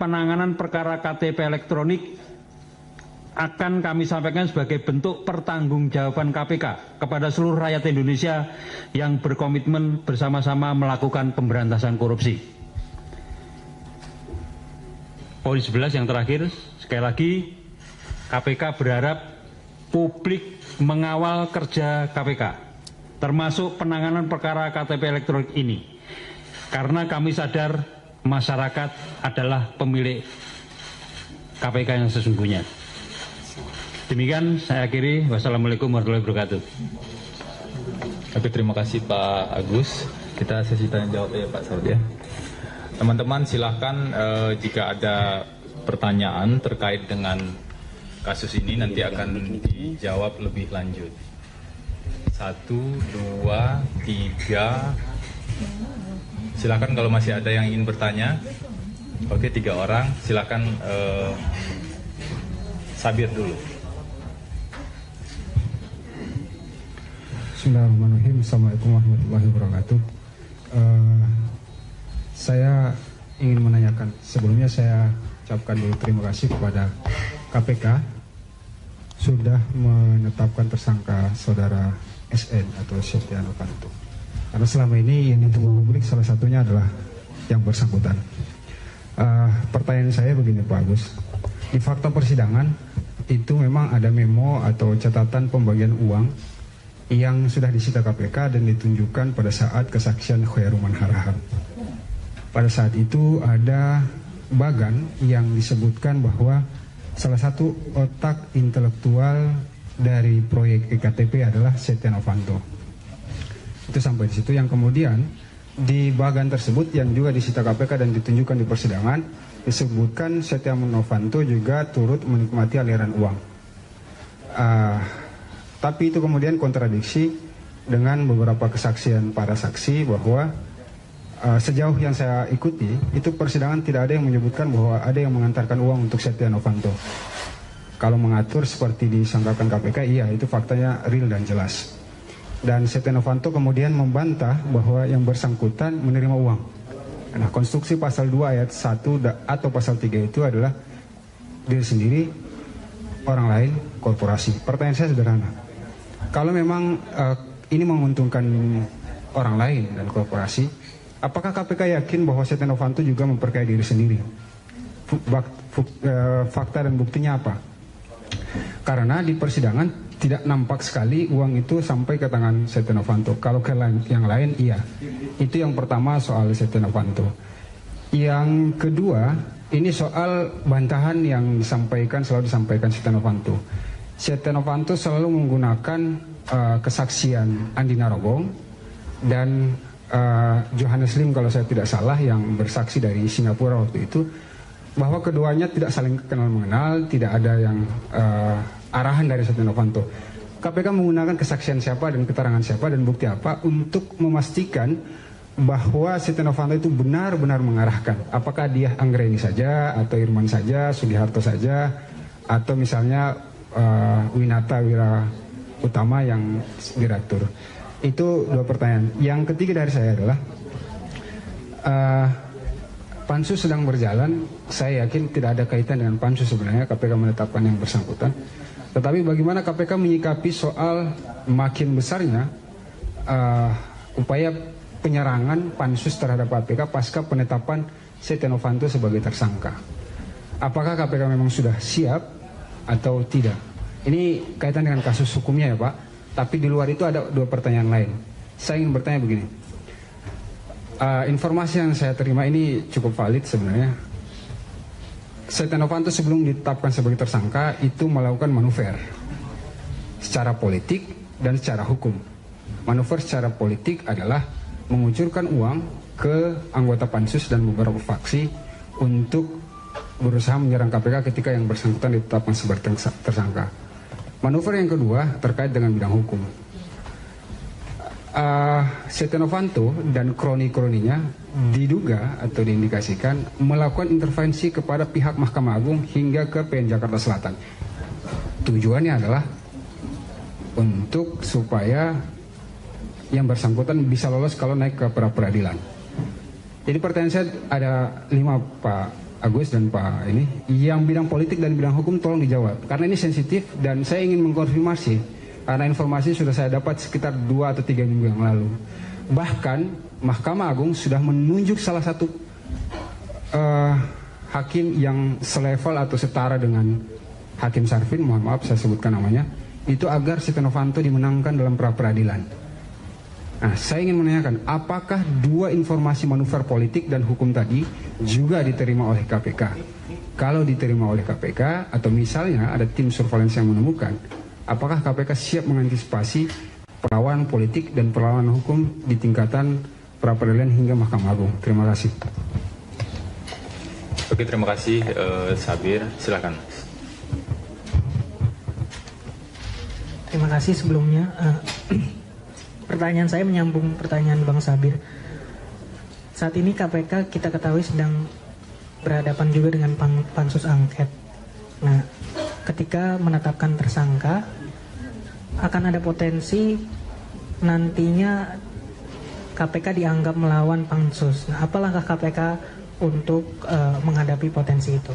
penanganan perkara KTP elektronik akan kami sampaikan sebagai bentuk pertanggungjawaban KPK kepada seluruh rakyat Indonesia yang berkomitmen bersama-sama melakukan pemberantasan korupsi. Poin 11 yang terakhir, sekali lagi KPK berharap publik mengawal kerja KPK, termasuk penanganan perkara KTP elektronik ini, karena kami sadar masyarakat adalah pemilik KPK yang sesungguhnya. Demikian saya akhiri. Wassalamualaikum warahmatullahi wabarakatuh. Oke, terima kasih Pak Agus. Kita sesi tanya jawab ya Pak Saud ya. Teman-teman silahkan jika ada pertanyaan terkait dengan kasus ini nanti akan dijawab lebih lanjut. 1, 2, 3. Silakan kalau masih ada yang ingin bertanya. Oke, 3 orang. Silakan Sabir dulu. Bismillahirrahmanirrahim. Assalamualaikum warahmatullahi wabarakatuh. Saya ingin menanyakan, sebelumnya saya ucapkan dulu terima kasih kepada KPK sudah menetapkan tersangka saudara SN atau Setia Novanto. Karena selama ini yang ditunggu publik salah satunya adalah yang bersangkutan. Pertanyaan saya begini Pak Agus, di fakta persidangan itu memang ada memo atau catatan pembagian uang yang sudah disita KPK dan ditunjukkan pada saat kesaksian Khairuman Harahap. Pada saat itu ada bagan yang disebutkan bahwa salah satu otak intelektual dari proyek EKTP adalah Setia Novanto. Itu sampai di situ, yang kemudian di bagan tersebut yang juga disita KPK dan ditunjukkan di persidangan disebutkan Setia Novanto juga turut menikmati aliran uang. Tapi itu kemudian kontradiksi dengan beberapa kesaksian para saksi bahwa sejauh yang saya ikuti itu persidangan tidak ada yang menyebutkan bahwa ada yang mengantarkan uang untuk Setia Novanto. Kalau mengatur seperti disangkakan KPK, iya itu faktanya real dan jelas. Dan Setia Novanto kemudian membantah bahwa yang bersangkutan menerima uang. Nah, konstruksi pasal 2 ayat 1 atau pasal 3 itu adalah diri sendiri, orang lain, korporasi. Pertanyaan saya sederhana. Kalau memang ini menguntungkan orang lain dan korporasi, apakah KPK yakin bahwa Setia Novanto juga memperkaya diri sendiri? Fakta dan buktinya apa? Karena di persidangan tidak nampak sekali uang itu sampai ke tangan Setia Novanto. Kalau ke yang lain, iya. Itu yang pertama soal Setia Novanto. Yang kedua, ini soal bantahan yang selalu disampaikan Setia Novanto. Setia Novanto selalu menggunakan kesaksian Andi Narogong dan Johannes Lim kalau saya tidak salah yang bersaksi dari Singapura waktu itu, bahwa keduanya tidak saling kenal mengenal, tidak ada yang arahan dari Setia Novanto. KPK menggunakan kesaksian siapa dan keterangan siapa dan bukti apa untuk memastikan bahwa Setia Novanto itu benar-benar mengarahkan. Apakah dia Anggreni saja, atau Irman saja, Sugiharto saja, atau misalnya Winata Wira Utama yang direktur. Itu 2 pertanyaan. Yang ketiga dari saya adalah Pansus sedang berjalan. Saya yakin tidak ada kaitan dengan Pansus sebenarnya KPK menetapkan yang bersangkutan. Tetapi bagaimana KPK menyikapi soal makin besarnya upaya penyerangan Pansus terhadap KPK pasca penetapan Setia Novanto sebagai tersangka? Apakah KPK memang sudah siap atau tidak? Ini kaitan dengan kasus hukumnya ya Pak. Tapi di luar itu ada 2 pertanyaan lain. Saya ingin bertanya begini. Informasi yang saya terima ini cukup valid sebenarnya. Setia Novanto sebelum ditetapkan sebagai tersangka itu melakukan manuver secara politik dan secara hukum. Manuver secara politik adalah mengucurkan uang ke anggota Pansus dan beberapa faksi untuk berusaha menyerang KPK ketika yang bersangkutan ditetapkan sebagai tersangka. Manuver yang kedua terkait dengan bidang hukum. Setia Novanto dan kroni-kroninya diduga atau diindikasikan melakukan intervensi kepada pihak Mahkamah Agung hingga ke PN Jakarta Selatan. Tujuannya adalah untuk supaya yang bersangkutan bisa lolos kalau naik ke pra peradilan. Jadi pertanyaan saya ada 5 Pak Agus dan Pak ini, yang bidang politik dan bidang hukum tolong dijawab. Karena ini sensitif dan saya ingin mengkonfirmasi. Karena informasi sudah saya dapat sekitar 2 atau 3 minggu yang lalu. Bahkan Mahkamah Agung sudah menunjuk salah satu hakim yang selevel atau setara dengan Hakim Sarfin, mohon maaf saya sebutkan namanya, itu agar Setia Novanto dimenangkan dalam pra-peradilan. Nah, saya ingin menanyakan, apakah 2 informasi manuver politik dan hukum tadi juga diterima oleh KPK? Kalau diterima oleh KPK, atau misalnya ada tim surveillance yang menemukan, apakah KPK siap mengantisipasi perlawanan politik dan perlawanan hukum di tingkatan pra-peradilan hingga Mahkamah Agung? Terima kasih. Oke, terima kasih Sabir, silakan. Terima kasih sebelumnya. Pertanyaan saya menyambung pertanyaan Bang Sabir. Saat ini KPK kita ketahui sedang berhadapan juga dengan pansus angket. Nah, ketika menetapkan tersangka, akan ada potensi nantinya KPK dianggap melawan pansus. Nah, apa langkah KPK untuk menghadapi potensi itu?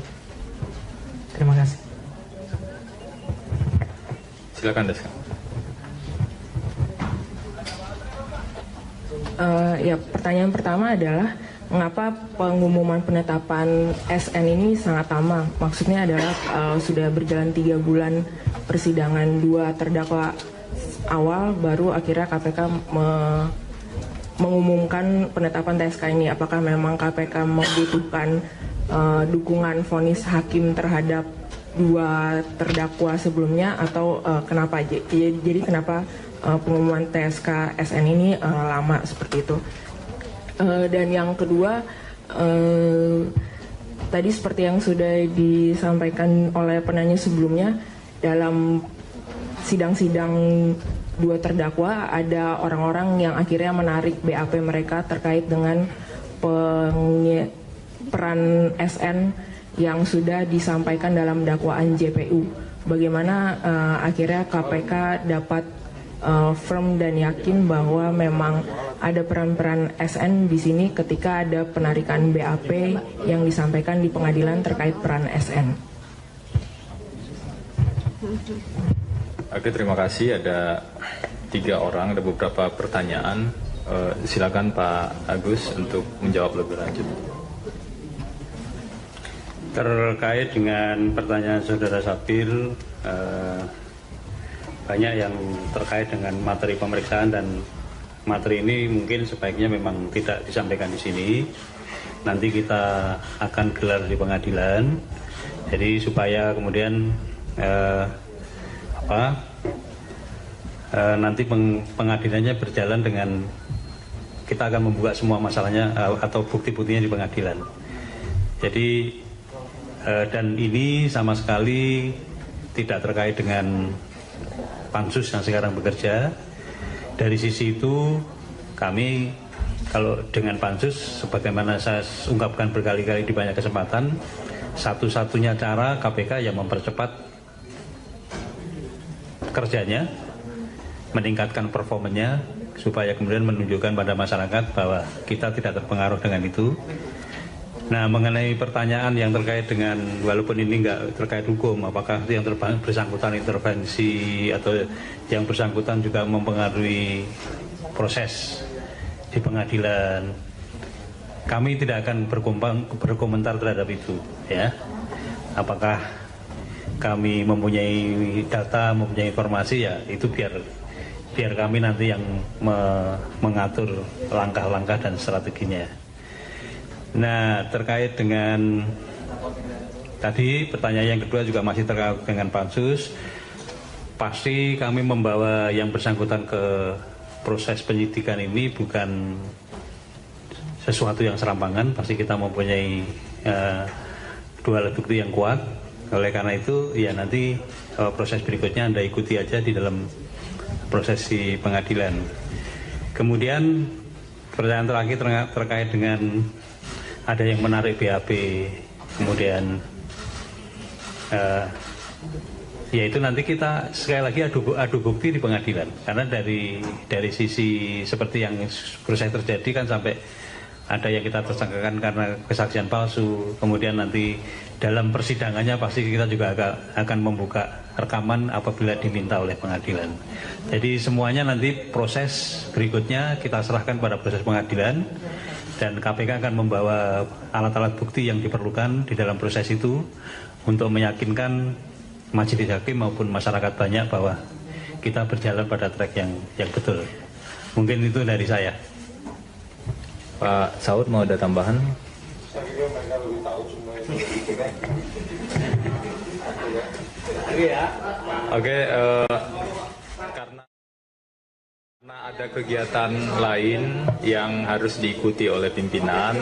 Terima kasih. Silakan Deska. Ya, pertanyaan pertama adalah mengapa pengumuman penetapan SN ini sangat lama? Maksudnya adalah sudah berjalan 3 bulan persidangan 2 terdakwa awal, baru akhirnya KPK mengumumkan penetapan TSK ini. Apakah memang KPK membutuhkan dukungan vonis hakim terhadap 2 terdakwa sebelumnya, atau kenapa? Jadi kenapa pengumuman TSK SN ini lama seperti itu? Dan yang kedua, tadi seperti yang sudah disampaikan oleh penanya sebelumnya, dalam sidang-sidang 2 terdakwa ada orang-orang yang akhirnya menarik BAP mereka terkait dengan peran SN yang sudah disampaikan dalam dakwaan JPU. Bagaimana akhirnya KPK dapat firm dan yakin bahwa memang ada peran-peran SN di sini ketika ada penarikan BAP yang disampaikan di pengadilan terkait peran SN. Oke, terima kasih. Ada 3 orang, ada beberapa pertanyaan. Silakan Pak Agus untuk menjawab lebih lanjut. Terkait dengan pertanyaan Saudara Sabir, banyak yang terkait dengan materi pemeriksaan, dan materi ini mungkin sebaiknya memang tidak disampaikan di sini. Nanti kita akan gelar di pengadilan, jadi supaya kemudian nanti pengadilannya berjalan dengan kita akan membuka semua masalahnya atau bukti-buktinya di pengadilan. Jadi dan ini sama sekali tidak terkait dengan pansus yang sekarang bekerja. Dari sisi itu kami, kalau dengan pansus, sebagaimana saya ungkapkan berkali-kali di banyak kesempatan, satu-satunya cara KPK yang mempercepat kerjanya, meningkatkan performanya, supaya kemudian menunjukkan pada masyarakat bahwa kita tidak terpengaruh dengan itu. Nah, mengenai pertanyaan yang terkait dengan, walaupun ini nggak terkait hukum, apakah yang bersangkutan intervensi atau yang bersangkutan juga mempengaruhi proses di pengadilan, kami tidak akan berkomentar terhadap itu, ya. Apakah kami mempunyai data, mempunyai informasi, ya itu biar kami nanti yang mengatur langkah-langkah dan strateginya. Nah, terkait dengan tadi pertanyaan yang kedua juga masih terkait dengan pansus, pasti kami membawa yang bersangkutan ke proses penyidikan ini bukan sesuatu yang serampangan, pasti kita mempunyai 2 alat bukti yang kuat. Oleh karena itu, ya nanti proses berikutnya Anda ikuti aja di dalam proses di pengadilan. Kemudian pertanyaan terakhir terkait dengan ada yang menarik BAP, kemudian yaitu nanti kita sekali lagi adu bukti di pengadilan, karena dari sisi seperti yang proses terjadi kan sampai ada yang kita tersangkakan karena kesaksian palsu, kemudian nanti dalam persidangannya pasti kita juga akan membuka rekaman apabila diminta oleh pengadilan. Jadi semuanya nanti proses berikutnya kita serahkan pada proses pengadilan, dan KPK akan membawa alat-alat bukti yang diperlukan di dalam proses itu untuk meyakinkan majelis hakim maupun masyarakat banyak bahwa kita berjalan pada track yang betul. Mungkin itu dari saya. Pak Saud mau ada tambahan? Oke, karena ada kegiatan lain yang harus diikuti oleh pimpinan.